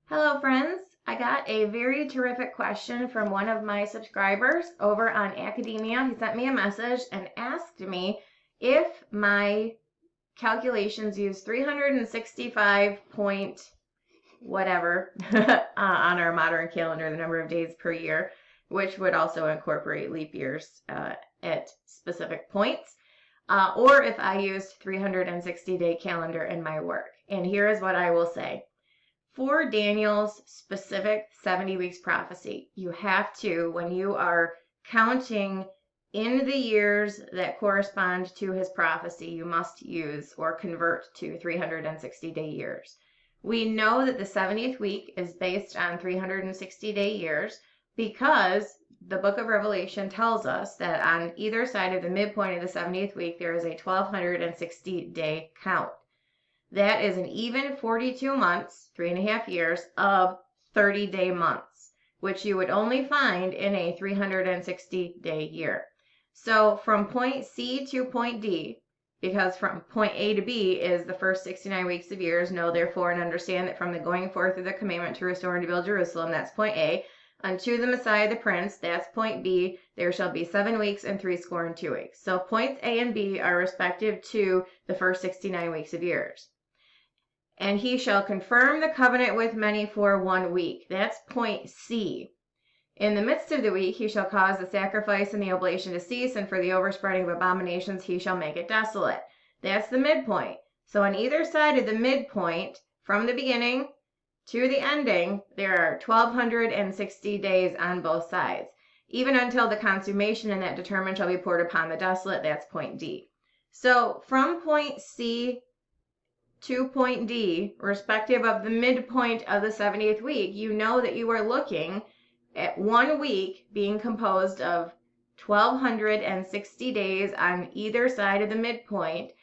Hello, friends. I got a very terrific question from one of my subscribers over on Academia. He sent me a message and asked me if my calculations use 365 point whatever on our modern calendar, the number of days per year, which would also incorporate leap years at specific points, or if I used 360-day calendar in my work. And here is what I will say. For Daniel's specific 70 weeks prophecy, you have to, when you are counting in the years that correspond to his prophecy, you must use or convert to 360-day years. We know that the 70th week is based on 360-day years because the book of Revelation tells us that on either side of the midpoint of the 70th week, there is a 1260-day count. That is an even 42 months, 3.5 years, of 30-day months, which you would only find in a 360-day year. So from point C to point D, because from point A to B is the first 69 weeks of years, know therefore and understand that from the going forth of the commandment to restore and to build Jerusalem, that's point A, unto the Messiah the Prince, that's point B, there shall be 7 weeks and 62 weeks. So points A and B are respective to the first 69 weeks of years. And he shall confirm the covenant with many for 1 week. That's point C. In the midst of the week he shall cause the sacrifice and the oblation to cease, and for the overspreading of abominations he shall make it desolate. That's the midpoint. So on either side of the midpoint, from the beginning to the ending, there are 1260 days on both sides. Even until the consummation, and that determined shall be poured upon the desolate. That's point D. So from point C to point D, respective of the midpoint of the 70th week, you know that you are looking at 1 week being composed of 1260 days on either side of the midpoint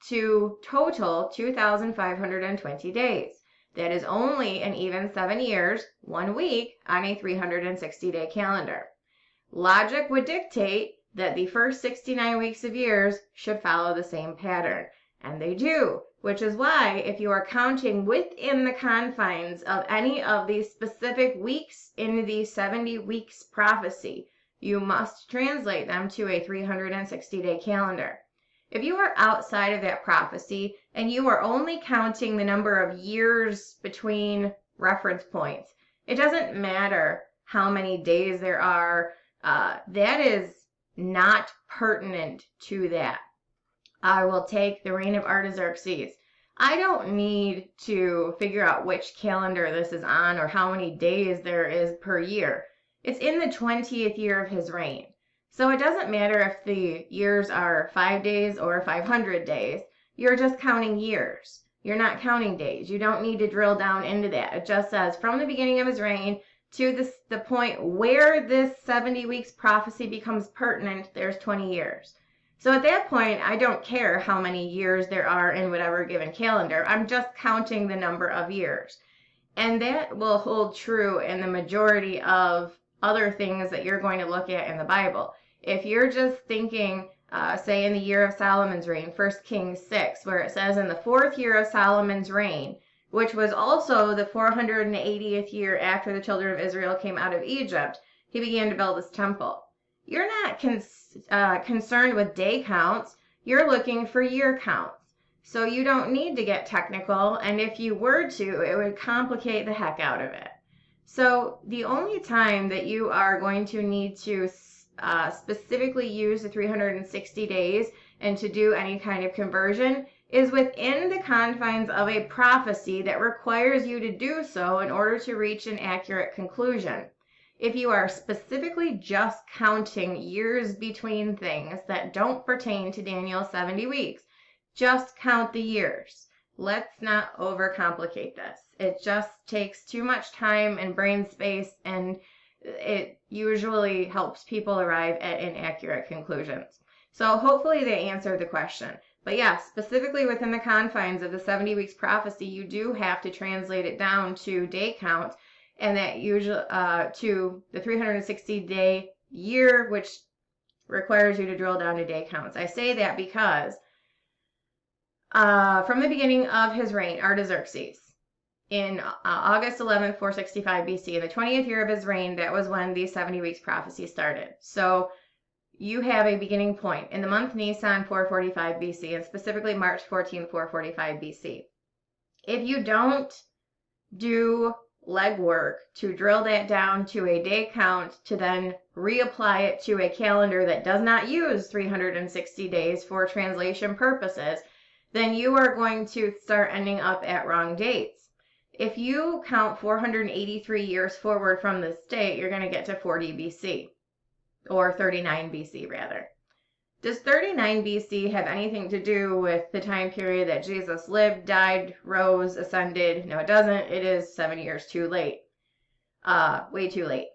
to total 2,520 days. That is only an even 7 years, 1 week on a 360-day calendar. Logic would dictate that the first 69 weeks of years should follow the same pattern, and they do. Which is why if you are counting within the confines of any of these specific weeks in the 70 weeks prophecy, you must translate them to a 360-day calendar. If you are outside of that prophecy and you are only counting the number of years between reference points, it doesn't matter how many days there are. That is not pertinent to that. I will take the reign of Artaxerxes. I don't need to figure out which calendar this is on or how many days there is per year. It's in the 20th year of his reign. So it doesn't matter if the years are 5 days or 500 days. You're just counting years. You're not counting days. You don't need to drill down into that. It just says from the beginning of his reign to the point where this 70 weeks prophecy becomes pertinent, there's 20 years. So at that point, I don't care how many years there are in whatever given calendar. I'm just counting the number of years. And that will hold true in the majority of other things that you're going to look at in the Bible. If you're just thinking, say in the year of Solomon's reign, 1 Kings 6, where it says in the 4th year of Solomon's reign, which was also the 480th year after the children of Israel came out of Egypt, he began to build his temple. You're not concerned with day counts. You're looking for year counts. So you don't need to get technical, and if you were to, it would complicate the heck out of it. So the only time that you are going to need to specifically use the 360 days and to do any kind of conversion is within the confines of a prophecy that requires you to do so in order to reach an accurate conclusion. If you are specifically just counting years between things that don't pertain to Daniel's 70 weeks, just count the years. Let's not overcomplicate this. It just takes too much time and brain space, and it usually helps people arrive at inaccurate conclusions. So hopefully they answered the question. But yeah, specifically within the confines of the 70 weeks prophecy, you do have to translate it down to day count, and that usually to the 360-day year, which requires you to drill down to day counts. I say that because from the beginning of his reign, Artaxerxes, in August 11th, 465 BC, in the 20th year of his reign, that was when the 70 weeks prophecy started. So you have a beginning point in the month Nisan, 445 BC, and specifically March 14, 445 BC. If you don't do legwork to drill that down to a day count to then reapply it to a calendar that does not use 360 days for translation purposes, then you are going to start ending up at wrong dates. If you count 483 years forward from this date, you're going to get to 40 BC, or 39 BC rather. Does 39 BC have anything to do with the time period that Jesus lived, died, rose, ascended? No, it doesn't. It is 7 years too late. Way too late.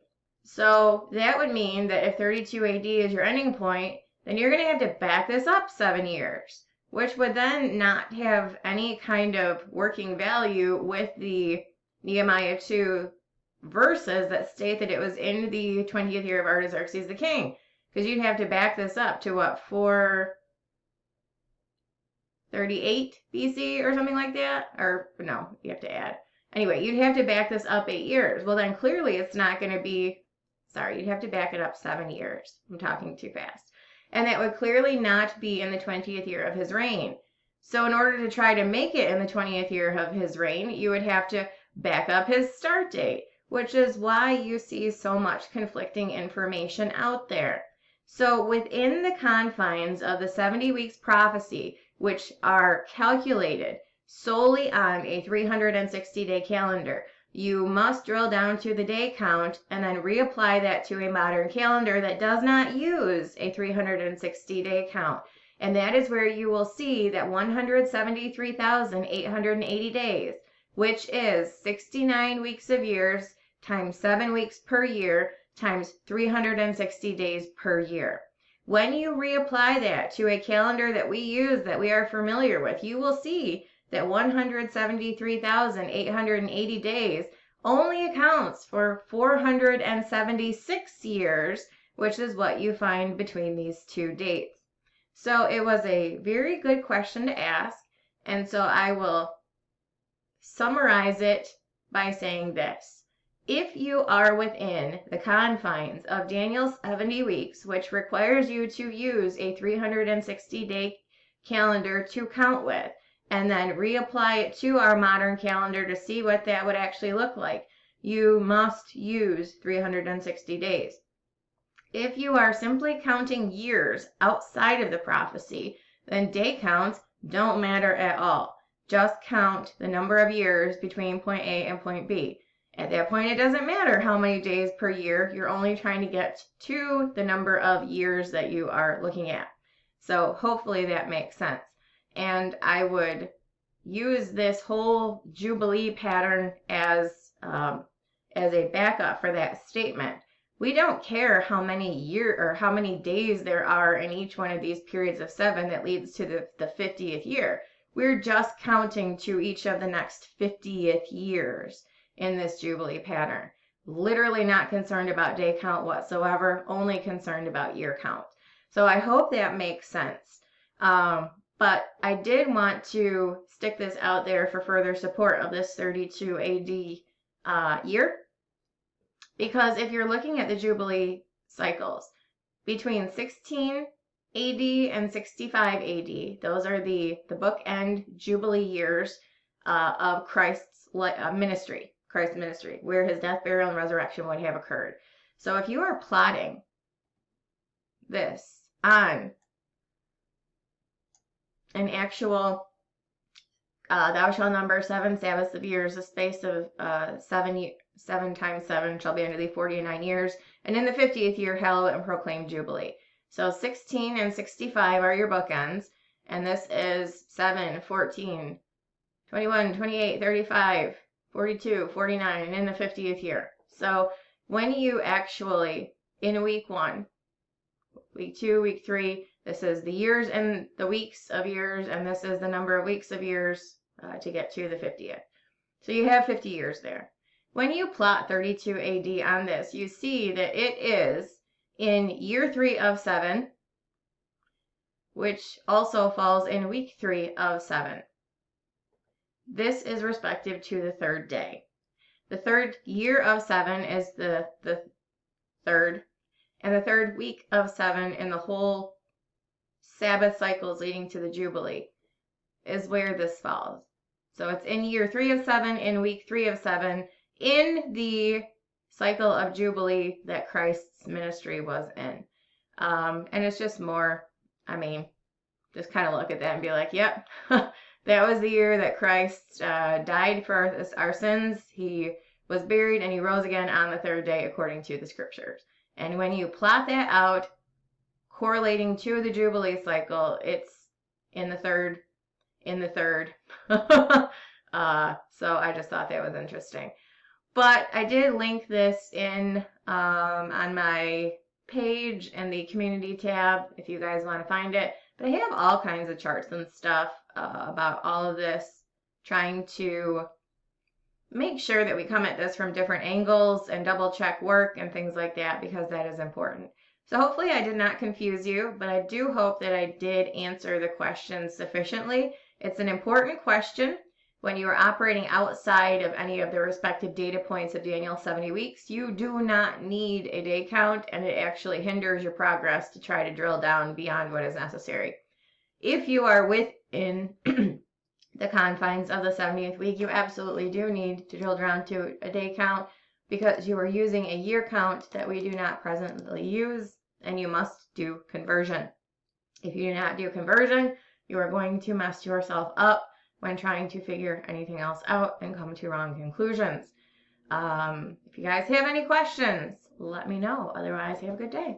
So that would mean that if 32 AD is your ending point, then you're going to have to back this up 7 years, which would then not have any kind of working value with the Nehemiah 2 verses that state that it was in the 20th year of Artaxerxes the king. Because you'd have to back this up to what, 438 BC or something like that? Or no, you have to add. Anyway, you'd have to back this up 8 years. Well, then clearly it's not going to be, sorry, you'd have to back it up 7 years. I'm talking too fast. And that would clearly not be in the 20th year of his reign. So in order to try to make it in the 20th year of his reign, you would have to back up his start date, which is why you see so much conflicting information out there. So within the confines of the 70 weeks prophecy, which are calculated solely on a 360-day calendar, you must drill down to the day count and then reapply that to a modern calendar that does not use a 360-day count. And that is where you will see that 173,880 days, which is 69 weeks of years times 7 weeks per year, times 360 days per year. When you reapply that to a calendar that we use, that we are familiar with, you will see that 173,880 days only accounts for 476 years, which is what you find between these two dates. So it was a very good question to ask, and so I will summarize it by saying this. If you are within the confines of Daniel's 70 weeks, which requires you to use a 360-day calendar to count with, and then reapply it to our modern calendar to see what that would actually look like, you must use 360 days. If you are simply counting years outside of the prophecy, then day counts don't matter at all. Just count the number of years between point A and point B. At that point, it doesn't matter how many days per year. You're only trying to get to the number of years that you are looking at. So hopefully that makes sense. And I would use this whole Jubilee pattern as a backup for that statement. We don't care how many years or how many days there are in each one of these periods of 7 that leads to the 50th year. We're just counting to each of the next 50th years in this Jubilee pattern. Literally not concerned about day count whatsoever, only concerned about year count. So I hope that makes sense. But I did want to stick this out there for further support of this 32 AD year. Because if you're looking at the Jubilee cycles, between 16 AD and 65 AD, those are the bookend Jubilee years of Christ's ministry. Christ's ministry, where his death, burial, and resurrection would have occurred. So if you are plotting this on an actual, thou shalt number 7 Sabbaths of years, the space of 7 times 7 shall be unto thee 49 years, and in the 50th year hallow it and proclaim Jubilee. So 16 and 65 are your bookends, and this is 7, 14, 21, 28, 35, 42, 49, and in the 50th year. So when you actually, in week 1, week 2, week 3, this is the years and the weeks of years, and this is the number of weeks of years to get to the 50th. So you have 50 years there. When you plot 32 AD on this, you see that it is in year 3 of 7, which also falls in week 3 of 7. this is respective to the third day. The third year of 7 is the third, and the third week of 7 in the whole Sabbath cycles leading to the Jubilee is where this falls. So it's in year 3 of 7, in week 3 of 7, in the cycle of Jubilee that Christ's ministry was in. And it's just more, just kind of look at that and be like, yep, that was the year that Christ died for our sins. He was buried and he rose again on the third day according to the scriptures. And when you plot that out, correlating to the Jubilee cycle, it's in the third. So I just thought that was interesting. But I did link this in on my page in the community tab if you guys want to find it. But I have all kinds of charts and stuff about all of this, trying to make sure that we come at this from different angles and double check work and things like that, because that is important. So hopefully I did not confuse you, but I do hope that I did answer the question sufficiently. It's an important question. When you are operating outside of any of the respective data points of Daniel's 70 weeks, you do not need a day count, and it actually hinders your progress to try to drill down beyond what is necessary. If you are within the confines of the 70th week, you absolutely do need to drill down to a day count, because you are using a year count that we do not presently use, and you must do conversion. If you do not do conversion, you are going to mess yourself up when trying to figure anything else out and come to wrong conclusions. If you guys have any questions, let me know. Otherwise, have a good day.